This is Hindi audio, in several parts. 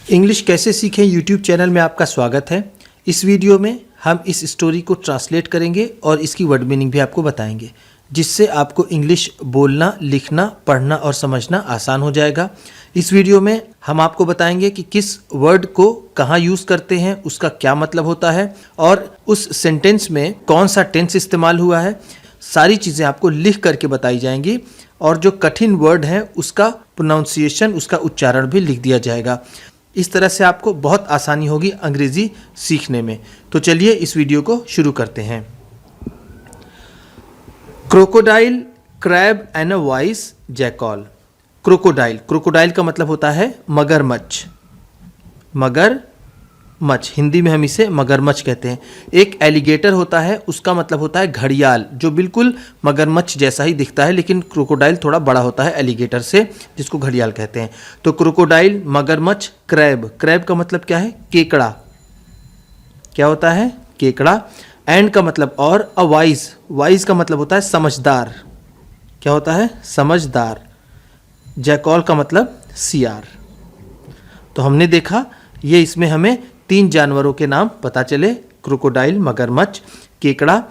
इंग्लिश कैसे सीखें यूट्यूब चैनल में आपका स्वागत है। इस वीडियो में हम इस स्टोरी को ट्रांसलेट करेंगे और इसकी वर्ड मीनिंग भी आपको बताएंगे, जिससे आपको इंग्लिश बोलना, लिखना, पढ़ना और समझना आसान हो जाएगा। इस वीडियो में हम आपको बताएंगे कि किस वर्ड को कहाँ यूज़ करते हैं, उसका क्या मतलब होता है और उस सेंटेंस में कौन सा टेंस इस्तेमाल हुआ है। सारी चीज़ें आपको लिख करके बताई जाएंगी और जो कठिन वर्ड है उसका प्रोनाउंसिएशन, उसका उच्चारण भी लिख दिया जाएगा। इस तरह से आपको बहुत आसानी होगी अंग्रेज़ी सीखने में। तो चलिए इस वीडियो को शुरू करते हैं। Crocodile, crab and a vice jackal. Crocodile का मतलब होता है मगरमच्छ। मगरमच्छ, हिंदी में हम इसे मगरमच्छ कहते हैं। एक एलिगेटर होता है, उसका मतलब होता है घड़ियाल, जो बिल्कुल मगरमच्छ जैसा ही दिखता है, लेकिन क्रोकोडाइल थोड़ा बड़ा होता है एलिगेटर से, जिसको घड़ियाल कहते हैं। तो क्रोकोडाइल, मगरमच्छ, क्रैब का मतलब क्या है? केकड़ा। क्या होता है? केकड़ा। एंड का मतलब और, अ वाइज का मतलब होता है समझदार। क्या होता है? समझदार। जैकॉल का मतलब सियार। तो हमने देखा, ये इसमें हमें 3 जानवरों के नाम पता चले, क्रोकोडाइल, मगरमच्छ, केकड़ा।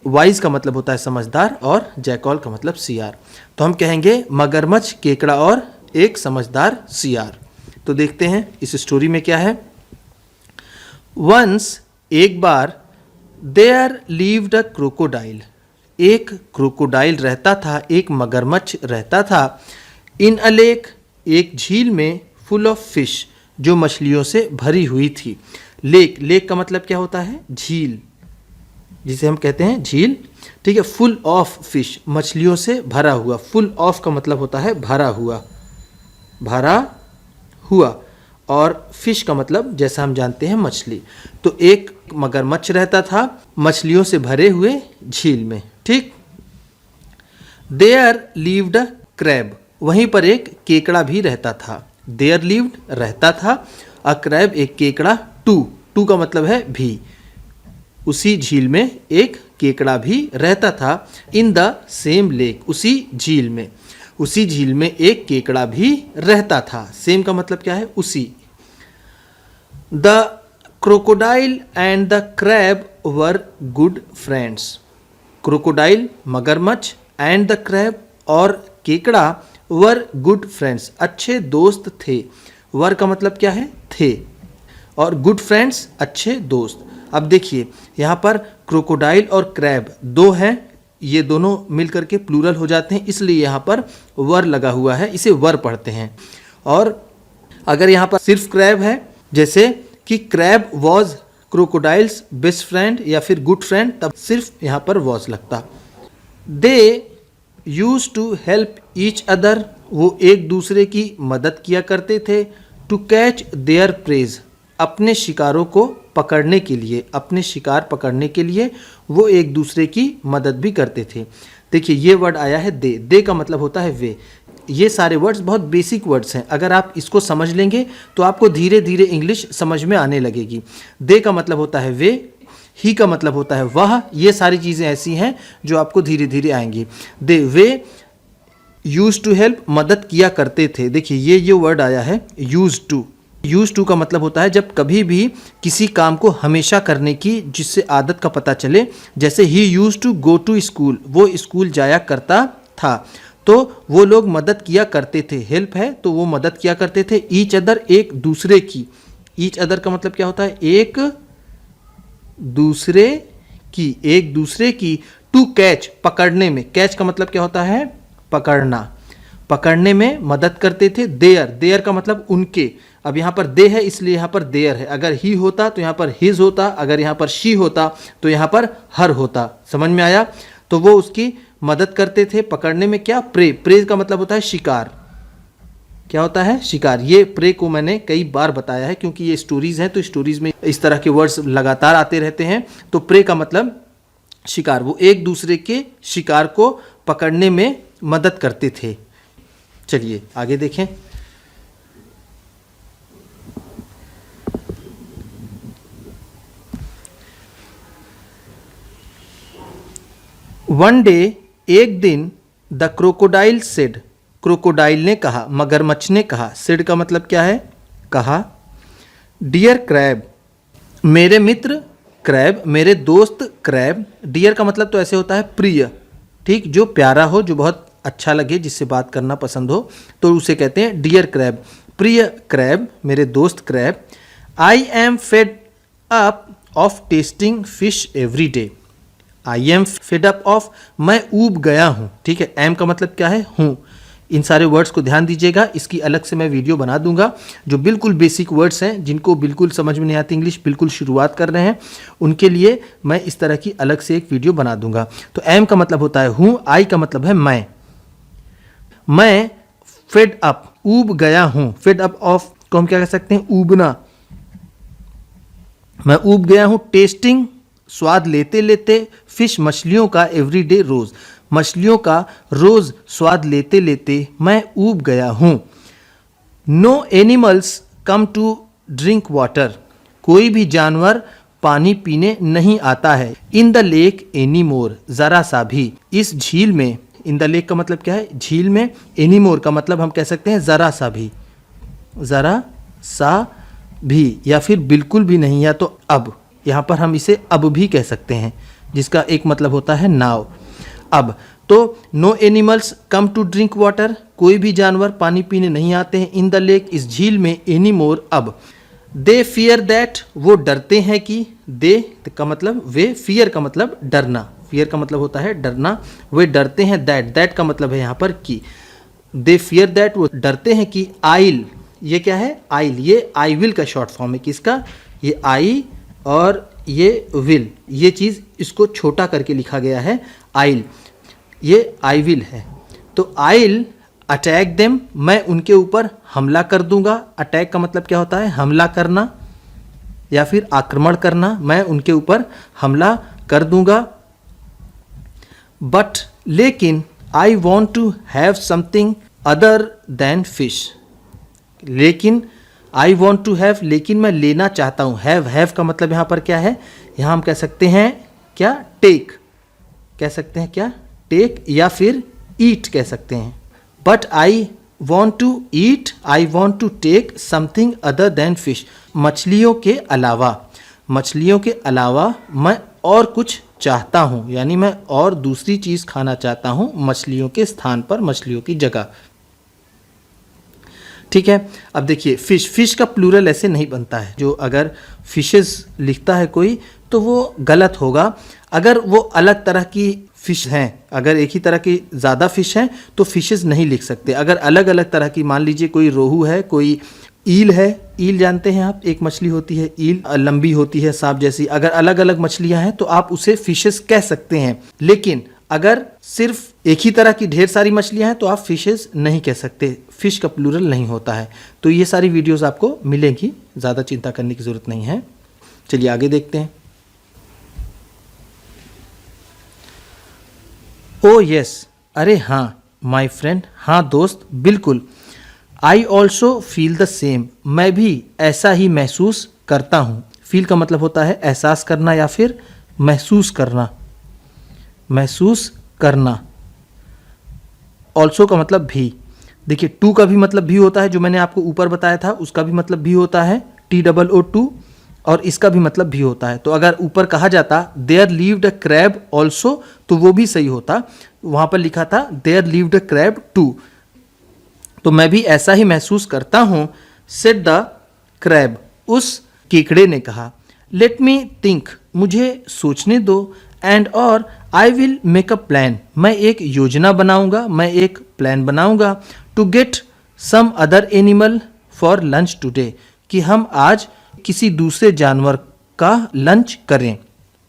वाइज का मतलब होता है समझदार और जैकॉल का मतलब सियार। तो हम कहेंगे मगरमच्छ, केकड़ा और एक समझदार सियार। तो देखते हैं इस स्टोरी में क्या है। वंस, एक बार, देयर लिव्ड अ क्रोकोडाइल। एक क्रोकोडाइल रहता था, एक मगरमच्छ रहता था। इन अ लेक, एक झील में, फुल ऑफ फिश, जो मछलियों से भरी हुई थी। लेक का मतलब क्या होता है? झील, जिसे हम कहते हैं झील। ठीक है। फुल ऑफ फिश, मछलियों से भरा हुआ। फुल ऑफ का मतलब होता है भरा हुआ। और फिश का मतलब जैसा हम जानते हैं मछली। तो एक मगरमच्छ रहता था मछलियों से भरे हुए झील में। ठीक। देयर लिव्ड अ क्रैब, वहीं पर एक केकड़ा भी रहता था। देयर लिव्ड रहता था, अ क्रैब एक केकड़ा, टू का मतलब है भी। उसी झील में एक केकड़ा भी रहता था। इन द सेम लेक, उसी झील में एक केकड़ा भी रहता था। सेम का मतलब क्या है? उसी। The crocodile and the crab were good friends. Crocodile, मगरमच्छ, एंड द क्रैब और केकड़ा, वर गुड फ्रेंड्स, अच्छे दोस्त थे। वर का मतलब क्या है? थे। और गुड फ्रेंड्स, अच्छे दोस्त। अब देखिए यहाँ पर क्रोकोडाइल और क्रैब 2 हैं, ये दोनों मिलकर के प्लूरल हो जाते हैं, इसलिए यहाँ पर वर लगा हुआ है, इसे वर पढ़ते हैं। और अगर यहाँ पर सिर्फ क्रैब है, जैसे कि crab was crocodiles best friend या फिर गुड फ्रेंड, तब सिर्फ यहाँ पर वॉज लगता। They use to help each other, वो एक दूसरे की मदद किया करते थे। टू कैच देयर प्रेज, अपने शिकारों को पकड़ने के लिए, अपने शिकार पकड़ने के लिए वो एक दूसरे की मदद भी करते थे। देखिए ये वर्ड आया है दे का मतलब होता है वे। ये सारे वर्ड्स बहुत बेसिक वर्ड्स हैं, अगर आप इसको समझ लेंगे तो आपको धीरे धीरे इंग्लिश समझ में आने लगेगी। दे का मतलब होता है वे, ही का मतलब होता है वह। ये सारी चीज़ें ऐसी हैं जो आपको धीरे धीरे आएंगी। वे यूज टू हेल्प, मदद किया करते थे। देखिए ये वर्ड आया है यूज टू का मतलब होता है जब कभी भी किसी काम को हमेशा करने की, जिससे आदत का पता चले। जैसे ही use to go to school, वो स्कूल जाया करता था, तो वो लोग मदद किया करते थे। हेल्प है तो वो मदद किया करते थे। ईच अदर, एक दूसरे की। ईच अदर का मतलब क्या होता है? एक दूसरे की। टू कैच, पकड़ने में। कैच का मतलब क्या होता है? पकड़ने में मदद करते थे। देयर का मतलब उनके। अब यहाँ पर दे है इसलिए यहाँ पर देयर है। अगर ही होता तो यहाँ पर हिज होता, अगर यहाँ पर शी होता तो यहाँ पर हर होता। समझ में आया? तो वो उसकी मदद करते थे पकड़ने में। क्या? प्रे का मतलब होता है शिकार। क्या होता है? शिकार। ये प्रे को मैंने कई बार बताया है, क्योंकि ये स्टोरीज हैं, तो स्टोरीज में इस तरह के वर्ड्स लगातार आते रहते हैं। तो प्रे का मतलब शिकार, वो एक दूसरे के शिकार को पकड़ने में मदद करते थे। चलिए आगे देखें। वन डे, एक दिन, द क्रोकोडाइल सेड, क्रोकोडाइल ने कहा, मगरमच्छ ने कहा। सेड का मतलब क्या है? कहा। डियर क्रैब, मेरे मित्र क्रैब, मेरे दोस्त क्रैब। डियर का मतलब तो ऐसे होता है प्रिय, ठीक, जो प्यारा हो, जो बहुत अच्छा लगे, जिससे बात करना पसंद हो, तो उसे कहते हैं डियर क्रैब, प्रिय क्रैब, मेरे दोस्त crab. I am fed up of testing fish every day. I am fed up of, मैं ऊब गया हूँ, ठीक है। एम का मतलब क्या है, हूँ। इन सारे वर्ड्स को ध्यान दीजिएगा, इसकी अलग से मैं वीडियो बना दूंगा। जो बिल्कुल बेसिक वर्ड्स हैं, जिनको बिल्कुल समझ में नहीं आती इंग्लिश, बिल्कुल शुरुआत कर रहे हैं, उनके लिए मैं इस तरह की अलग से एक वीडियो बना दूंगा। तो एम का मतलब होता है हूँ, आई का मतलब है मैं फेड अप, ऊब गया हूँ। फेड अप ऑफ को हम क्या कह सकते हैं, ऊबना। मैं ऊब गया हूँ टेस्टिंग, स्वाद लेते लेते, फिश मछलियों का एवरीडे रोज, मछलियों का रोज स्वाद लेते लेते मैं ऊब गया हूँ। No animals come to drink water, कोई भी जानवर पानी पीने नहीं आता है। In the lake any more, जरा सा भी, इस झील में। इन द लेक का मतलब क्या है, झील में। एनी मोर का मतलब हम कह सकते हैं जरा सा भी, जरा सा भी, या फिर बिल्कुल भी नहीं, या तो अब। यहाँ पर हम इसे अब भी कह सकते हैं, जिसका एक मतलब होता है नाव, अब। तो no animals come to drink water, कोई भी जानवर पानी पीने नहीं आते हैं। इन द लेक, इस झील में। एनी मोर, अब। दे फियर दैट, वो डरते हैं कि। दे का मतलब वे, फियर का मतलब डरना, फियर का मतलब होता है डरना। वे डरते हैं, दैट का मतलब है यहाँ पर कि। दे फियर दैट, वो डरते हैं कि। आइल, ये क्या है, आइल, ये आई विल का शॉर्ट फॉर्म है। किसका, ये आई और ये विल, ये चीज़ इसको छोटा करके लिखा गया है, आइल, ये आई विल है। तो आइल अटैक देम, मैं उनके ऊपर हमला कर दूंगा। अटैक का मतलब क्या होता है, हमला करना या फिर आक्रमण करना। मैं उनके ऊपर हमला कर दूंगा। बट, लेकिन, I want to have something other than fish. लेकिन, आई वॉन्ट टू हैव, लेकिन मैं लेना चाहता हूँ। हैव का मतलब यहाँ पर क्या है, यहाँ हम कह सकते हैं क्या, टेक, कह सकते हैं क्या, टेक, या फिर ईट कह सकते हैं। But I want to eat, I want to take something other than fish, मछलियों के अलावा, मछलियों के अलावा मैं और कुछ चाहता हूँ, यानी मैं और दूसरी चीज़ खाना चाहता हूँ मछलियों के स्थान पर, मछलियों की जगह, ठीक है। अब देखिए, फिश का प्लूरल ऐसे नहीं बनता है। जो अगर फिशेस लिखता है कोई तो वो गलत होगा। अगर वो अलग तरह की फिश हैं, अगर एक ही तरह की ज़्यादा फिश हैं तो फिशेस नहीं लिख सकते। अगर अलग अलग तरह की, मान लीजिए कोई रोहू है, कोई ईल है, ईल जानते हैं आप, एक मछली होती है ईल, लंबी होती है सांप जैसी। अगर अलग अलग मछलियां हैं तो आप उसे फिशेस कह सकते हैं। लेकिन अगर सिर्फ एक ही तरह की ढेर सारी मछलियां हैं तो आप फिशेस नहीं कह सकते, फिश का प्लूरल नहीं होता है। तो ये सारी वीडियोस आपको मिलेंगी, ज़्यादा चिंता करने की ज़रूरत नहीं है। चलिए आगे देखते हैं। ओ यस, अरे हाँ, माय फ्रेंड, हाँ दोस्त, बिल्कुल। I also feel the same, मैं भी ऐसा ही महसूस करता हूँ। फील का मतलब होता है एहसास करना या फिर महसूस करना, महसूस करना। ऑल्सो का मतलब भी। देखिए, टू का भी मतलब भी होता है, जो मैंने आपको ऊपर बताया था उसका भी मतलब भी होता है, TOO, और इसका भी मतलब भी होता है। तो अगर ऊपर कहा जाता there lived a crab also, तो वो भी सही होता। वहाँ पर लिखा था there lived a crab too, तो मैं भी ऐसा ही महसूस करता हूँ। सेड द क्रैब, उस केकड़े ने कहा। लेट मी थिंक, मुझे सोचने दो। एंड और I will make a plan, मैं एक योजना बनाऊंगा, मैं एक प्लान बनाऊंगा। To get some other animal for lunch today, कि हम आज किसी दूसरे जानवर का लंच करें,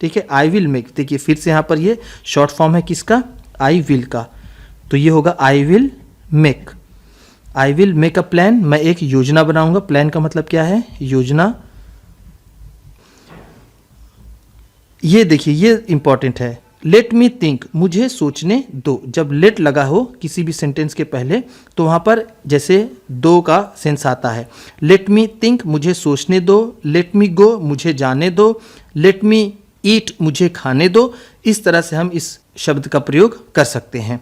ठीक है। आई विल मेक, देखिए फिर से यहाँ पर ये शॉर्ट फॉर्म है किसका, आई विल का, तो ये होगा आई will make. I will make a plan, मैं एक योजना बनाऊंगा। प्लान का मतलब क्या है, योजना। ये देखिए, ये इंपॉर्टेंट है। लेट मी थिंक, मुझे सोचने दो। जब लेट लगा हो किसी भी सेंटेंस के पहले तो वहाँ पर जैसे दो का सेंस आता है। लेट मी थिंक, मुझे सोचने दो। लेट मी गो, मुझे जाने दो। लेट मी ईट, मुझे खाने दो। इस तरह से हम इस शब्द का प्रयोग कर सकते हैं।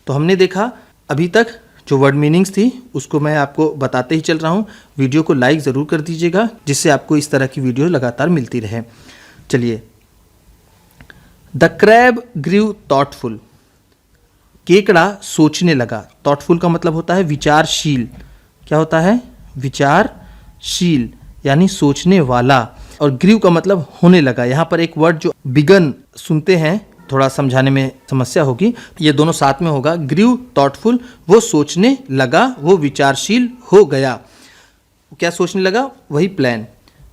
तो हमने देखा अभी तक जो वर्ड मीनिंग्स थी उसको मैं आपको बताते ही चल रहा हूँ। वीडियो को लाइक ज़रूर कर दीजिएगा जिससे आपको इस तरह की वीडियो लगातार मिलती रहे। चलिए, द क्रैब ग्रीव थॉटफुल, केकड़ा सोचने लगा। थॉटफुल का मतलब होता है विचारशील। क्या होता है? विचारशील यानी सोचने वाला। और ग्रीव का मतलब होने लगा। यहाँ पर एक वर्ड जो बिगन सुनते हैं, थोड़ा समझाने में समस्या होगी, ये दोनों साथ में होगा। ग्रीव थॉटफुल, वो सोचने लगा, वो विचारशील हो गया। क्या सोचने लगा? वही प्लान।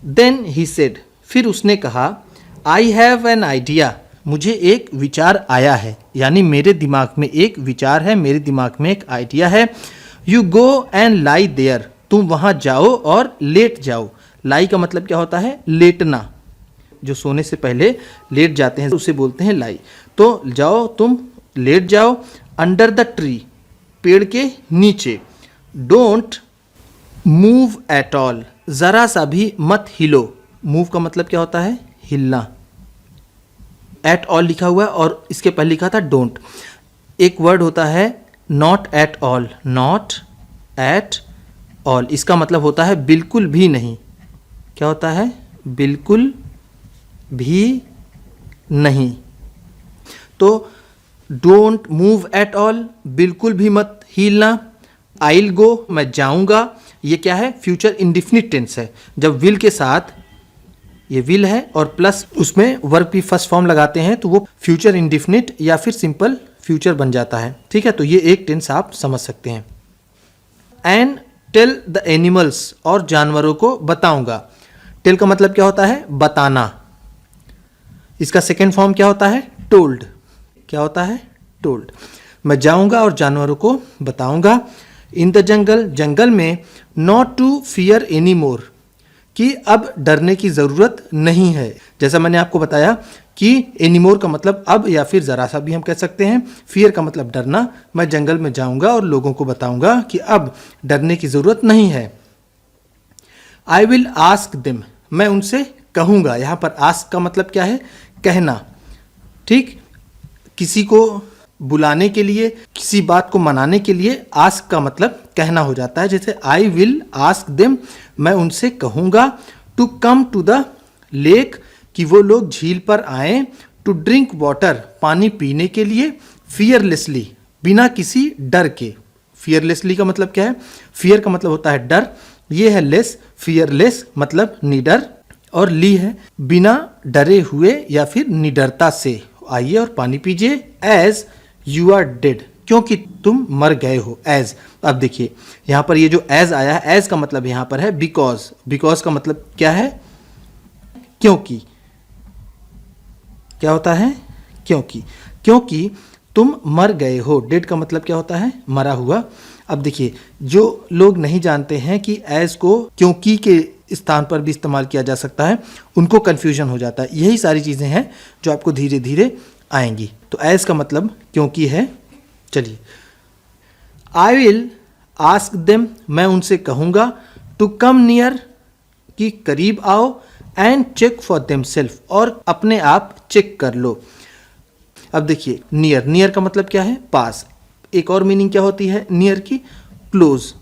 देन ही सेड, फिर उसने कहा, आई हैव एन आइडिया, मुझे एक विचार आया है, यानी मेरे दिमाग में एक विचार है, मेरे दिमाग में एक आइडिया है। You go and lie there, तुम वहाँ जाओ और लेट जाओ। लाई का मतलब क्या होता है? लेटना। जो सोने से पहले लेट जाते हैं उसे बोलते हैं लाई। तो जाओ, तुम लेट जाओ। अंडर द ट्री, पेड़ के नीचे। डोंट मूव एट ऑल, ज़रा सा भी मत हिलो। मूव का मतलब क्या होता है? हिलना। एट ऑल लिखा हुआ है और इसके पहले लिखा था डोंट। एक वर्ड होता है not at all, not at all, इसका मतलब होता है बिल्कुल भी नहीं। क्या होता है? बिल्कुल भी नहीं। तो डोंट मूव एट ऑल, बिल्कुल भी मत हिलना। आइल गो, मैं जाऊंगा। ये क्या है? फ्यूचर इंडिफिनिट टेंस है। जब विल के साथ, ये विल है और प्लस उसमें वर्ब की फर्स्ट फॉर्म लगाते हैं तो वो फ्यूचर इंडिफिनिट या फिर सिंपल फ्यूचर बन जाता है। ठीक है, तो ये एक टेंस आप समझ सकते हैं। एंड टेल द एनिमल्स, और जानवरों को बताऊंगा। टेल का मतलब क्या होता है? बताना। इसका सेकेंड फॉर्म क्या होता है? टोल्ड। क्या होता है? टोल्ड। मैं जाऊंगा और जानवरों को बताऊंगा। इन द जंगल, जंगल में। Not to fear any more, कि अब डरने की ज़रूरत नहीं है। जैसा मैंने आपको बताया कि एनीमोर का मतलब अब या फिर ज़रा सा भी हम कह सकते हैं। फियर का मतलब डरना। मैं जंगल में जाऊंगा और लोगों को बताऊंगा कि अब डरने की ज़रूरत नहीं है। आई विल आस्क देम, मैं उनसे कहूँगा। यहाँ पर आस्क का मतलब क्या है? कहना। ठीक, किसी को बुलाने के लिए, किसी बात को मनाने के लिए आस्क का मतलब कहना हो जाता है। जैसे आई विल आस्क देम, मैं उनसे कहूँगा। To come to the lake, कि वो लोग झील पर आए। टू ड्रिंक वाटर, पानी पीने के लिए। फियरलेसली, बिना किसी डर के। फियरलेसली का मतलब क्या है? फियर का मतलब होता है डर, ये है लेस, फियरलेस मतलब निडर, और ली है बिना डरे हुए या फिर निडरता से। आइए और पानी पीजिए। एज यू आर डेड, क्योंकि तुम मर गए हो। एज, अब देखिए यहाँ पर ये जो एज आया है, एज का मतलब यहाँ पर है बिकॉज। बिकॉज का मतलब क्या है? क्योंकि। क्या होता है? क्योंकि। क्योंकि तुम मर गए हो। डेड का मतलब क्या होता है? मरा हुआ। अब देखिए, जो लोग नहीं जानते हैं कि एज को क्योंकि के स्थान पर भी इस्तेमाल किया जा सकता है, उनको कन्फ्यूजन हो जाता है। यही सारी चीज़ें हैं जो आपको धीरे धीरे आएंगी। तो एज का मतलब क्योंकि है। चलिए, आई विल आस्क देम, मैं उनसे कहूँगा। टू कम नियर, कि करीब आओ। And check for them self, और अपने आप चेक कर लो। अब देखिए, नियर, नियर का मतलब क्या है? पास। एक और मीनिंग क्या होती है नियर की? Close.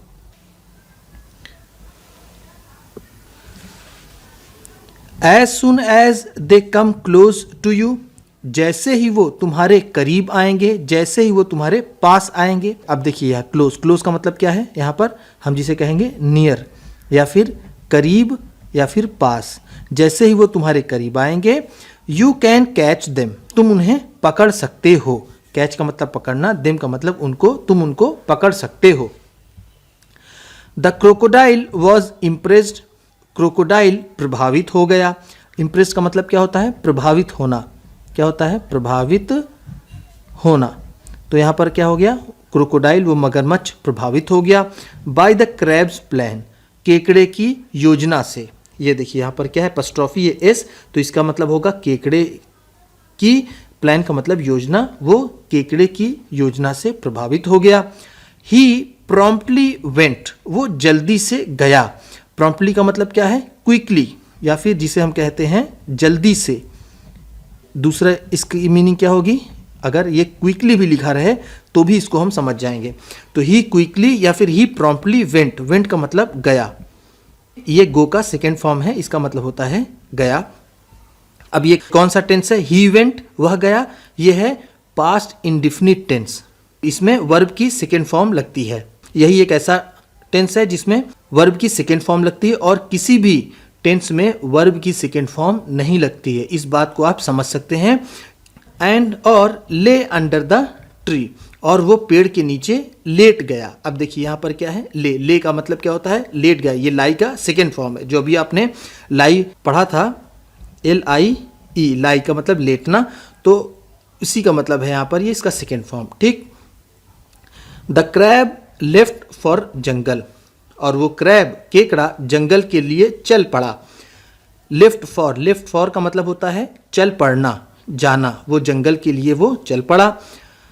As soon as they come close to you, जैसे ही वो तुम्हारे करीब आएंगे, जैसे ही वो तुम्हारे पास आएंगे। अब देखिए यहाँ क्लोज, क्लोज का मतलब क्या है? यहाँ पर हम जिसे कहेंगे नियर, या फिर करीब, या फिर पास। जैसे ही वो तुम्हारे करीब आएंगे। यू कैन कैच देम, तुम उन्हें पकड़ सकते हो। कैच का मतलब पकड़ना, देम का मतलब उनको, तुम उनको पकड़ सकते हो। The crocodile was impressed, crocodile प्रभावित हो गया। इम्प्रेस्ड का मतलब क्या होता है? प्रभावित होना। क्या होता है? प्रभावित होना। तो यहाँ पर क्या हो गया? क्रोकोडाइल, वो मगरमच्छ प्रभावित हो गया। बाय द क्रैब्स प्लान, केकड़े की योजना से। ये देखिए यहाँ पर क्या है? एपॉस्ट्रोफी है एस, तो इसका मतलब होगा केकड़े की। प्लान का मतलब योजना, वो केकड़े की योजना से प्रभावित हो गया। ही प्रॉम्प्टली वेंट, वो जल्दी से गया। प्रॉम्प्टली का मतलब क्या है? क्विकली, या फिर जिसे हम कहते हैं जल्दी से। दूसरा इसकी मीनिंग क्या होगी? अगर ये क्विकली भी लिखा रहे तो भी इसको हम समझ जाएंगे। तो ही क्विकली या फिर ही प्रॉम्प्टली वेंट, वेंट का मतलब गया। ये गो का सेकेंड फॉर्म है, इसका मतलब होता है गया। अब ये कौन सा टेंस है? ही वेंट, वह गया। ये है पास्ट इंडिफिनिट टेंस, इसमें वर्ब की सेकेंड फॉर्म लगती है। यही एक ऐसा टेंस है जिसमें वर्ब की सेकेंड फॉर्म लगती है और किसी भी टेंस में वर्ब की सेकेंड फॉर्म नहीं लगती है। इस बात को आप समझ सकते हैं। एंड और ले अंडर द ट्री, और वो पेड़ के नीचे लेट गया। अब देखिए यहाँ पर क्या है? ले का मतलब क्या होता है? लेट गया। ये लाई का सेकेंड फॉर्म है। जो अभी आपने लाई पढ़ा था, LIE, लाई का मतलब लेटना, तो इसी का मतलब है यहाँ पर ये इसका सेकेंड फॉर्म। ठीक। द क्रैब लेफ्ट फॉर जंगल, और वो क्रैब केकड़ा जंगल के लिए चल पड़ा। लेफ्ट फॉर का मतलब होता है चल पड़ना, जाना। वो जंगल के लिए वो चल पड़ा।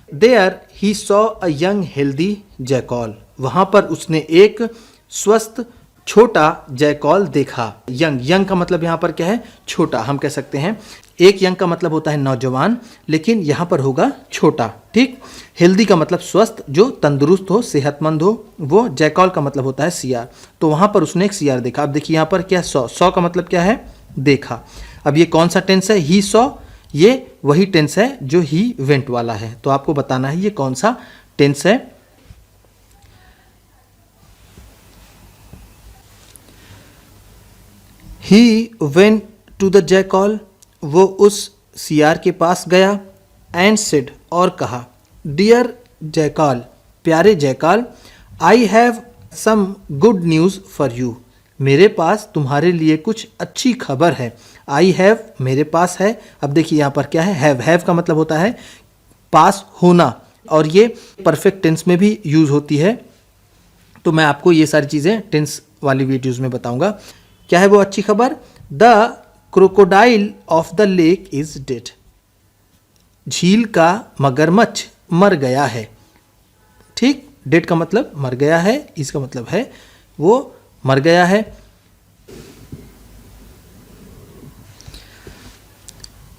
There he saw a young healthy jackal, वहाँ पर उसने एक स्वस्थ छोटा जैकॉल देखा। यंग का मतलब यहाँ पर क्या है? छोटा। हम कह सकते हैं एक यंग का मतलब होता है नौजवान, लेकिन यहाँ पर होगा छोटा। ठीक। हेल्दी का मतलब स्वस्थ, जो तंदुरुस्त हो, सेहतमंद हो। वो जैकॉल का मतलब होता है सियार। तो वहाँ पर उसने एक सियार देखा। अब देखिए यहाँ पर क्या, सॉ का मतलब क्या है? देखा। अब ये कौन सा टेंस है? He saw. ये वही टेंस है जो ही वेंट वाला है। तो आपको बताना है ये कौन सा टेंस है। He went to the jackal, वो उस सियार के पास गया। एंड सेड, और कहा, डियर जैकॉल, प्यारे jackal, I have some good news for you, मेरे पास तुम्हारे लिए कुछ अच्छी खबर है। आई हैव मेरे पास है। अब देखिए यहाँ पर क्या है? हैव का मतलब होता है पास होना, और ये परफेक्ट टेंस में भी यूज़ होती है। तो मैं आपको ये सारी चीज़ें टेंस वाली वीडियोज़ में बताऊंगा। क्या है वो अच्छी खबर? The crocodile of the lake is dead, झील का मगरमच्छ मर गया है। ठीक। डेड का मतलब मर गया है, इसका मतलब है वो मर गया है।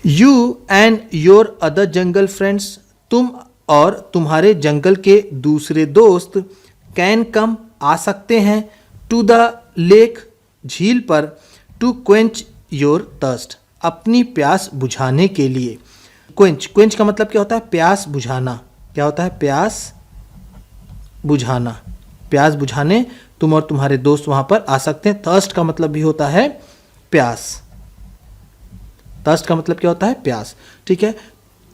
You and your other jungle friends, तुम और तुम्हारे जंगल के दूसरे दोस्त, कैन कम आ सकते हैं, टू द लेक, झील पर, टू क्वेंच योर थर्स्ट, अपनी प्यास बुझाने के लिए। क्वेंच का मतलब क्या होता है? प्यास बुझाना। क्या होता है? प्यास बुझाना। प्यास बुझाने तुम और तुम्हारे दोस्त वहां पर आ सकते हैं। थर्स्ट का मतलब भी होता है प्यास। थर्स्ट का मतलब क्या होता है? प्यास। ठीक है।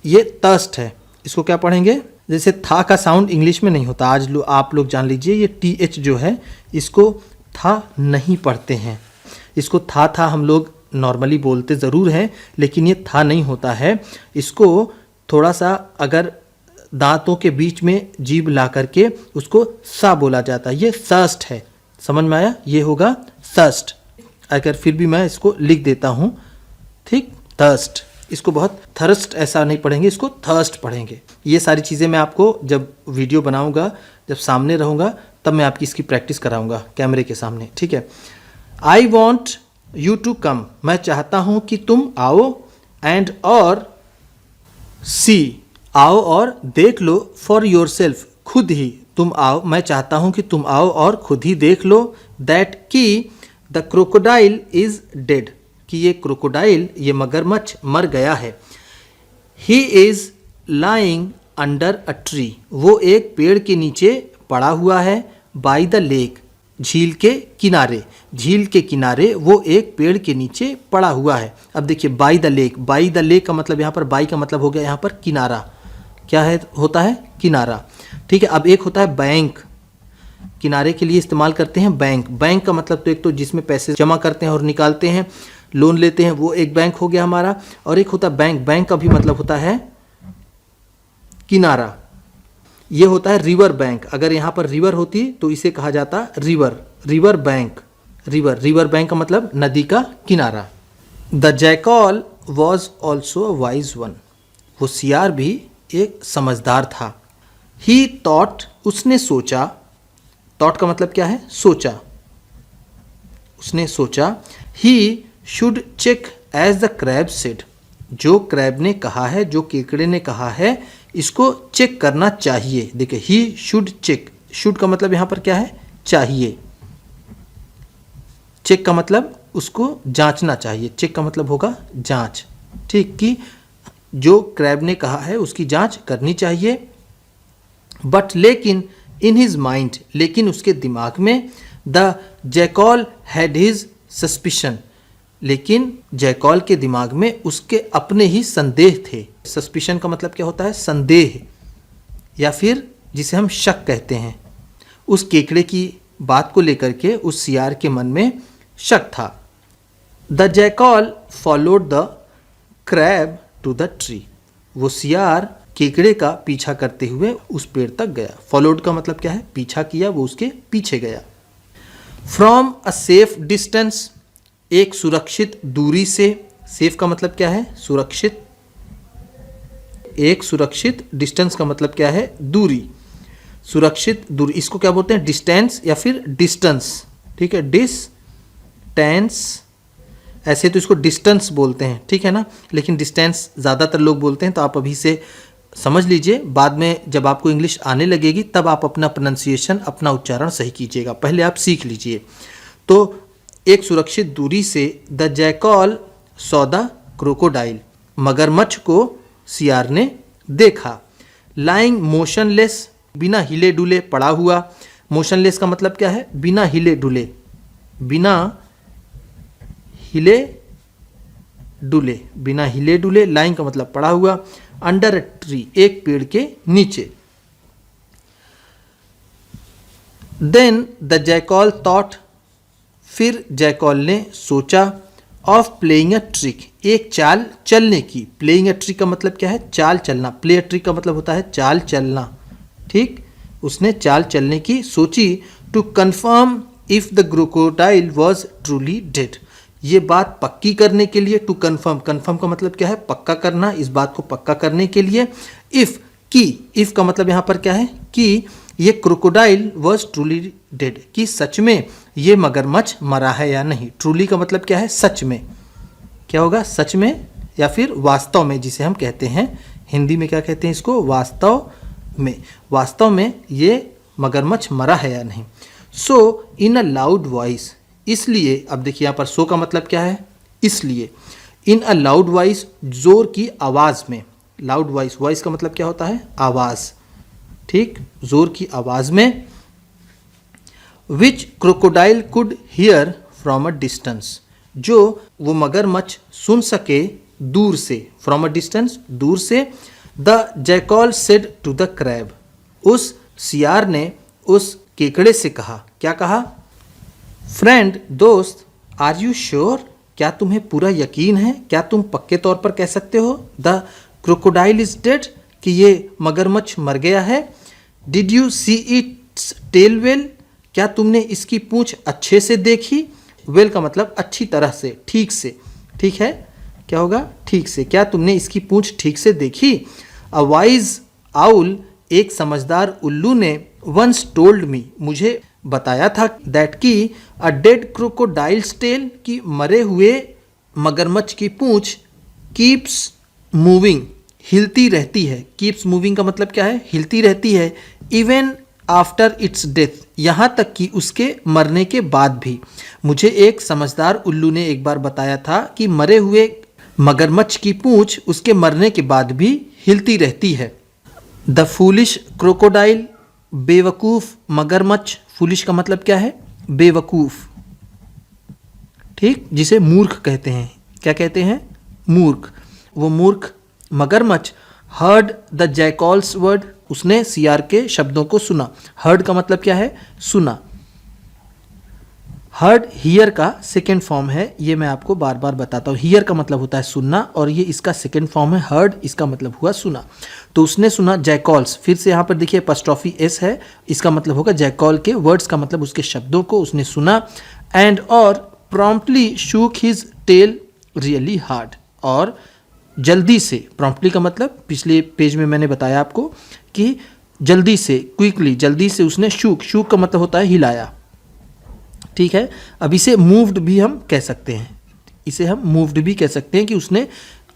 ये थर्स्ट है, इसको क्या पढ़ेंगे? जैसे था का साउंड इंग्लिश में नहीं होता। आज आप लोग जान लीजिए, ये TH जो है इसको था नहीं पढ़ते हैं। इसको था हम लोग नॉर्मली बोलते ज़रूर हैं, लेकिन ये था नहीं होता है। इसको थोड़ा सा अगर दांतों के बीच में जीभ ला करके उसको सा बोला जाता है। ये थर्स्ट है। समझ में आया? ये होगा थर्स्ट। अगर फिर भी मैं इसको लिख देता हूँ। ठीक। थर्स्ट, इसको बहुत थर्स्ट ऐसा नहीं पढ़ेंगे, इसको थर्स्ट पढ़ेंगे। ये सारी चीज़ें मैं आपको जब वीडियो बनाऊंगा, जब सामने रहूँगा, तब मैं आपकी इसकी प्रैक्टिस कराऊंगा कैमरे के सामने। ठीक है। I want you to come, मैं चाहता हूँ कि तुम आओ। एंड और सी, आओ और देख लो। फॉर योर सेल्फ, खुद ही तुम आओ। मैं चाहता हूँ कि तुम आओ और खुद ही देख लो। दैट कि द क्रोकोडाइल इज डेड, कि ये क्रोकोडाइल, ये मगरमच्छ मर गया है। He is lying under a tree, वो एक पेड़ के नीचे पड़ा हुआ है। बाय द लेक, झील के किनारे। झील के किनारे वो एक पेड़ के नीचे पड़ा हुआ है। अब देखिए by the lake, by the lake का मतलब यहाँ पर बाय का मतलब हो गया यहाँ पर किनारा। क्या है? होता है किनारा। ठीक है। अब एक होता है बैंक, किनारे के लिए इस्तेमाल करते हैं बैंक। बैंक का मतलब तो एक तो जिसमें पैसे जमा करते हैं और निकालते हैं, लोन लेते हैं, वो एक बैंक हो गया हमारा। और एक होता है बैंक, बैंक का भी मतलब होता है किनारा। ये होता है रिवर बैंक। अगर यहाँ पर रिवर होती तो इसे कहा जाता रिवर बैंक। रिवर बैंक का मतलब नदी का किनारा। The jackal was also wise one, वो सियार भी एक समझदार था। ही थॉट, उसने सोचा। थॉट का मतलब क्या है? सोचा। उसने सोचा। He should check as the crab said, जो क्रैब ने कहा है, जो केकड़े ने कहा है, इसको चेक करना चाहिए। देखिए, ही शुड चेक, शुड का मतलब यहाँ पर क्या है, चाहिए। चेक का मतलब उसको जांचना चाहिए, चेक का मतलब होगा जांच, ठीक, कि जो क्रैब ने कहा है उसकी जांच करनी चाहिए। बट लेकिन इन हिज माइंड, लेकिन उसके दिमाग में, the jackal had his suspicion, लेकिन जैकॉल के दिमाग में उसके अपने ही संदेह थे। सस्पिशन का मतलब क्या होता है, संदेह, या फिर जिसे हम शक कहते हैं। उस केकड़े की बात को लेकर के उस सियार के मन में शक था। The jackal followed the crab to the tree, वो सियार केकड़े का पीछा करते हुए उस पेड़ तक गया। फॉलोड का मतलब क्या है, पीछा किया, वो उसके पीछे गया। फ्रॉम अ सेफ डिस्टेंस, एक सुरक्षित दूरी से। सेफ का मतलब क्या है, सुरक्षित। एक सुरक्षित, डिस्टेंस का मतलब क्या है, दूरी। सुरक्षित दूरी, इसको क्या बोलते हैं, डिस्टेंस या फिर डिस्टेंस, ठीक है, डिस्टेंस, ऐसे तो इसको डिस्टेंस बोलते हैं, ठीक है ना, लेकिन डिस्टेंस ज़्यादातर लोग बोलते हैं, तो आप अभी से समझ लीजिए, बाद में जब आपको इंग्लिश आने लगेगी तब आप अपना प्रोनाउंसिएशन, अपना उच्चारण सही कीजिएगा, पहले आप सीख लीजिए। तो एक सुरक्षित दूरी से, the jackal saw the crocodile, मगरमच्छ को सियार ने देखा। लाइंग मोशनलेस, बिना हिले डुले पड़ा हुआ। मोशनलेस का मतलब क्या है, बिना हिले डुले, बिना हिले डुले, बिना हिले डुले। लाइंग का मतलब पड़ा हुआ। अंडर अ ट्री, एक पेड़ के नीचे। देन द जैकॉल थॉट, फिर जैकॉल ने सोचा, ऑफ प्लेइंग अ ट्रिक, एक चाल चलने की। प्लेइंग अ ट्रिक का मतलब क्या है, चाल चलना। प्ले अ ट्रिक का मतलब होता है चाल चलना, ठीक। उसने चाल चलने की सोची। To confirm if the crocodile was truly dead, ये बात पक्की करने के लिए। टू कन्फर्म, कन्फर्म का मतलब क्या है, पक्का करना, इस बात को पक्का करने के लिए। इफ की, इफ का मतलब यहाँ पर क्या है, कि ये क्रोकोडाइल वॉज ट्रूली डेड, कि सच में ये मगरमच्छ मरा है या नहीं। ट्रूली का मतलब क्या है, सच में, क्या होगा, सच में या फिर वास्तव में, जिसे हम कहते हैं हिंदी में क्या कहते हैं इसको, वास्तव में। वास्तव में ये मगरमच्छ मरा है या नहीं। सो इन अ लाउड वॉइस, इसलिए, अब देखिए यहाँ पर सो का मतलब क्या है, इसलिए। इन अ लाउड वॉइस, जोर की आवाज़ में। लाउड वॉइस, वॉइस का मतलब क्या होता है, आवाज़, ठीक, जोर की आवाज़ में। Which crocodile could hear from a distance, जो वो मगरमच्छ सुन सके दूर से। फ्रॉम अ डिस्टेंस, दूर से। The jackal said to the crab, उस सियार ने उस केकड़े से कहा, क्या कहा, फ्रेंड, दोस्त, आर यू श्योर, क्या तुम्हें पूरा यकीन है, क्या तुम पक्के तौर पर कह सकते हो, द क्रोकोडाइल इज डेड, कि ये मगरमच्छ मर गया है। Did you see its tail well, क्या तुमने इसकी पूंछ अच्छे से देखी। वेल का मतलब अच्छी तरह से, ठीक से, ठीक है, क्या होगा, ठीक से, क्या तुमने इसकी पूंछ ठीक से देखी। अ वाइज आउल, एक समझदार उल्लू ने, वंस टोल्ड मी, मुझे बताया था, दैट की अ डेड क्रोकोडाइल्स टेल, कि मरे हुए मगरमच्छ की पूंछ, कीप्स मूविंग, हिलती रहती है। कीप्स मूविंग का मतलब क्या है, हिलती रहती है। इवन आफ्टर इट्स डेथ, यहाँ तक कि उसके मरने के बाद भी। मुझे एक समझदार उल्लू ने एक बार बताया था कि मरे हुए मगरमच्छ की पूंछ उसके मरने के बाद भी हिलती रहती है। द फूलिश क्रोकोडाइल, बेवकूफ़ मगरमच्छ। फूलिश का मतलब क्या है, बेवकूफ़, ठीक, जिसे मूर्ख कहते हैं। क्या कहते हैं, मूर्ख। वो मूर्ख मगरमच्छ हर्ड द जैकॉल्स वर्ड, उसने सियार के शब्दों को सुना। हर्ड का मतलब क्या है, सुना। हर्ड हियर का सेकेंड फॉर्म है, ये मैं आपको बार बार बताता हूँ। हियर का मतलब होता है सुनना, और ये इसका सेकेंड फॉर्म है हर्ड, इसका मतलब हुआ सुना। तो उसने सुना जैकॉल्स, फिर से यहाँ पर देखिए अपॉस्ट्रोफी एस है, इसका मतलब होगा जैकॉल के वर्ड्स का मतलब उसके शब्दों को उसने सुना। एंड और promptly shook his tail really hard, और जल्दी से, प्रॉम्प्टली का मतलब पिछले पेज में मैंने बताया आपको कि जल्दी से, क्विकली, जल्दी से उसने शूक, शूक का मतलब होता है हिलाया, ठीक है। अब इसे मूव्ड भी हम कह सकते हैं, इसे हम मूव्ड भी कह सकते हैं कि उसने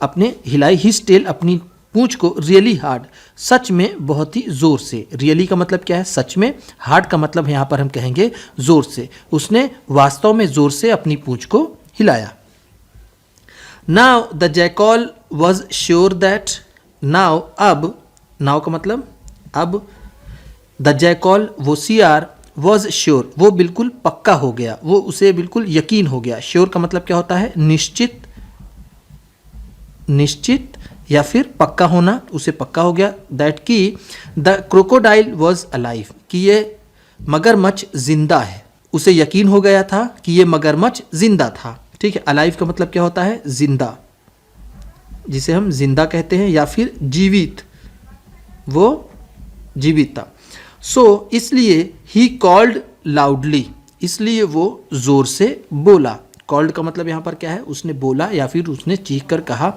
अपने हिलाई, हिज टेल अपनी पूंछ को रियली हार्ड, सच में बहुत ही जोर से। रियली का मतलब क्या है? सच में। हार्ड का मतलब यहाँ पर हम कहेंगे जोर से। उसने वास्तव में जोर से अपनी पूंछ को हिलाया। Now the jackal was sure that, now अब, नाउ का मतलब अब, द जैकॉल वो सियार, वॉज श्योर वो बिल्कुल पक्का हो गया, वो उसे बिल्कुल यकीन हो गया। श्योर का मतलब क्या होता है? निश्चित, निश्चित या फिर पक्का होना, उसे पक्का हो गया। दैट कि द क्रोकोडाइल वॉज अलाइव, कि ये मगरमच्छ जिंदा है, उसे यकीन हो गया था कि ये मगरमच्छ जिंदा था। ठीक है, अलाइव का मतलब क्या होता है? जिंदा, जिसे हम जिंदा कहते हैं, या फिर जीवित, वो जीवित था। सो इसलिए ही कॉल्ड लाउडली, इसलिए वो जोर से बोला। कॉल्ड का मतलब यहाँ पर क्या है? उसने बोला या फिर उसने चीख कर कहा।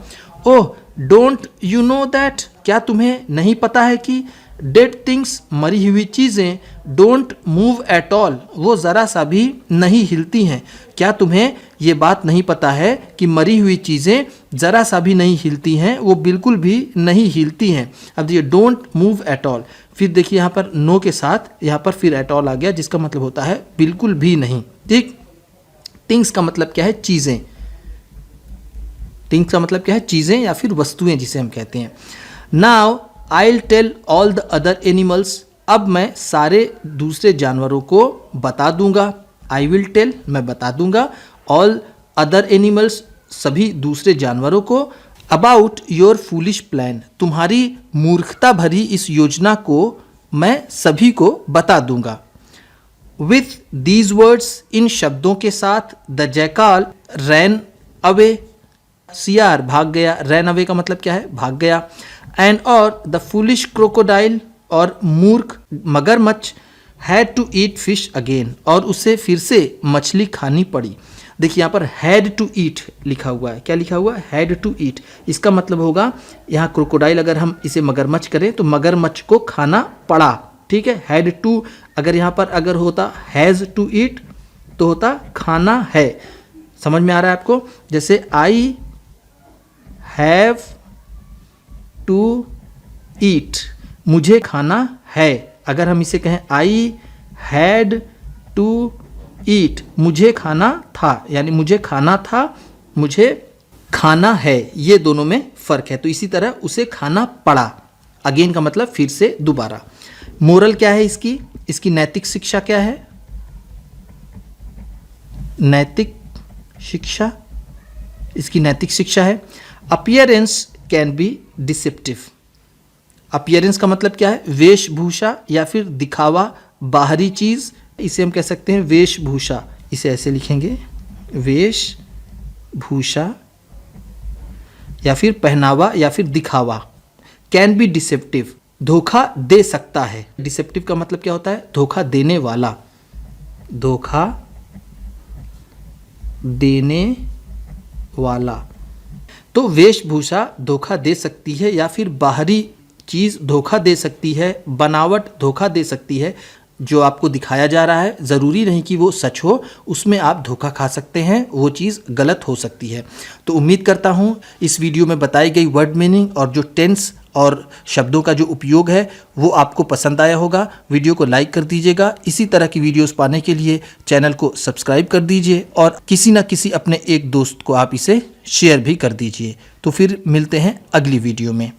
Oh don't you know that, क्या तुम्हें नहीं पता है कि डेड थिंग्स, मरी हुई चीज़ें, डोंट मूव एट ऑल, वो ज़रा सा भी नहीं हिलती हैं। क्या तुम्हें ये बात नहीं पता है कि मरी हुई चीज़ें ज़रा सा भी नहीं हिलती हैं, वो बिल्कुल भी नहीं हिलती हैं। अब देखिए डोंट मूव एट ऑल, फिर देखिए यहाँ पर नो के साथ यहाँ पर फिर एट ऑल आ गया, जिसका मतलब होता है बिल्कुल भी नहीं। ठीक, थिंग्स का मतलब क्या है? चीज़ें। थिंग्स का मतलब क्या है? चीज़ें या फिर वस्तुएं, जिसे हम कहते हैं। Now I tell all the other animals, अब मैं सारे दूसरे जानवरों को बता दूंगा। आई विल टेल, मैं बता दूंगा। ऑल अदर एनिमल्स, सभी दूसरे जानवरों को। अबाउट योर फूलिश प्लान, तुम्हारी मूर्खता भरी इस योजना को मैं सभी को बता दूंगा। विथ दीज वर्ड्स, इन शब्दों के साथ, द जैकाल रैन अवे, सियार भाग गया। रैन अवे का मतलब क्या है? भाग गया। एंड और द फूलिश क्रोकोडाइल, और मूर्ख मगरमच्छ, had to eat fish again, और उसे फिर से मछली खानी पड़ी। देखिए यहाँ पर हैड टू ईट लिखा हुआ है। क्या लिखा हुआ है? Had to eat. इसका मतलब होगा यहाँ क्रोकोडाइल, अगर हम इसे मगरमच्छ करें तो मगरमच्छ को खाना पड़ा। ठीक है, हैड टू, अगर यहाँ पर अगर होता हैज़ टू ईट तो होता खाना है। समझ में आ रहा है आपको? जैसे आई हैव टू ईट, मुझे खाना है। अगर हम इसे कहें आई हैड टू ईट, मुझे खाना था, यानी मुझे खाना था, मुझे खाना है, ये दोनों में फ़र्क है। तो इसी तरह उसे खाना पड़ा। अगेन का मतलब फिर से, दोबारा। मोरल क्या है इसकी? इसकी नैतिक शिक्षा क्या है? नैतिक शिक्षा, इसकी नैतिक शिक्षा है appearance can be deceptive. Appearance का मतलब क्या है? वेशभूषा या फिर दिखावा, बाहरी चीज़, इसे हम कह सकते हैं वेशभूषा। इसे ऐसे लिखेंगे, वेशभूषा या फिर पहनावा या फिर दिखावा। कैन बी डिसेप्टिव, धोखा दे सकता है। डिसेप्टिव का मतलब क्या होता है? धोखा देने वाला, धोखा देने वाला। तो वेशभूषा धोखा दे सकती है या फिर बाहरी चीज़ धोखा दे सकती है, बनावट धोखा दे सकती है। जो आपको दिखाया जा रहा है ज़रूरी नहीं कि वो सच हो, उसमें आप धोखा खा सकते हैं, वो चीज़ गलत हो सकती है। तो उम्मीद करता हूँ इस वीडियो में बताई गई वर्ड मीनिंग और जो टेंस और शब्दों का जो उपयोग है वो आपको पसंद आया होगा। वीडियो को लाइक कर दीजिएगा। इसी तरह की वीडियोस पाने के लिए चैनल को सब्सक्राइब कर दीजिए और किसी न किसी अपने एक दोस्त को आप इसे शेयर भी कर दीजिए। तो फिर मिलते हैं अगली वीडियो में।